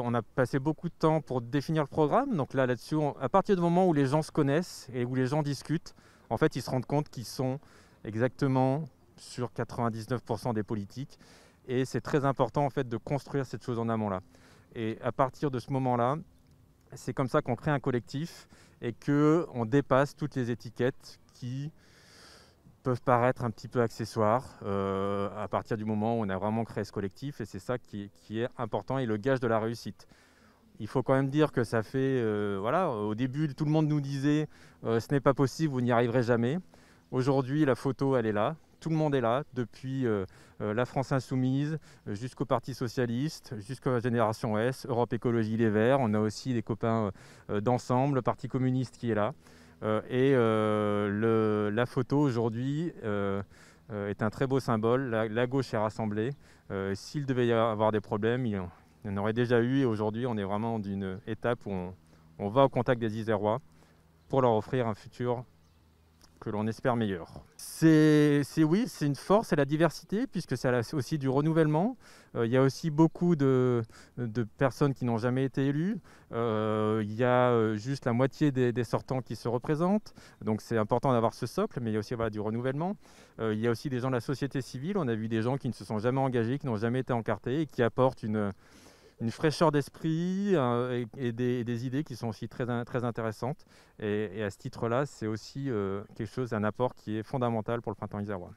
On a passé beaucoup de temps pour définir le programme. Donc là-dessus, à partir du moment où les gens se connaissent et où les gens discutent, en fait, ils se rendent compte qu'ils sont exactement sur 99% des politiques. Et c'est très important en fait de construire cette chose en amont là. Et à partir de ce moment-là, c'est comme ça qu'on crée un collectif et qu'on dépasse toutes les étiquettes qui peuvent paraître un petit peu accessoires à partir du moment où on a vraiment créé ce collectif, et c'est ça qui est important et le gage de la réussite. Il faut quand même dire que ça fait, voilà, au début tout le monde nous disait ce n'est pas possible, vous n'y arriverez jamais. Aujourd'hui la photo elle est là, tout le monde est là, depuis la France Insoumise jusqu'au Parti Socialiste, jusqu'à la Génération S, Europe Écologie Les Verts, on a aussi des copains d'Ensemble, le Parti communiste qui est là. La photo aujourd'hui est un très beau symbole. La gauche est rassemblée. S'il devait y avoir des problèmes, il y en aurait déjà eu. Et aujourd'hui, on est vraiment d'une étape où on va au contact des Isérois pour leur offrir un futur que l'on espère meilleur. Oui, c'est une force, c'est la diversité, puisque c'est aussi du renouvellement. Il y a aussi beaucoup de personnes qui n'ont jamais été élues. Il y a juste la moitié des sortants qui se représentent. Donc c'est important d'avoir ce socle, mais il y a aussi du renouvellement. Il y a aussi des gens de la société civile. On a vu des gens qui ne se sont jamais engagés, qui n'ont jamais été encartés et qui apportent une fraîcheur d'esprit et des idées qui sont aussi très intéressantes. Et à ce titre-là, c'est aussi quelque chose, un apport qui est fondamental pour le printemps isérois.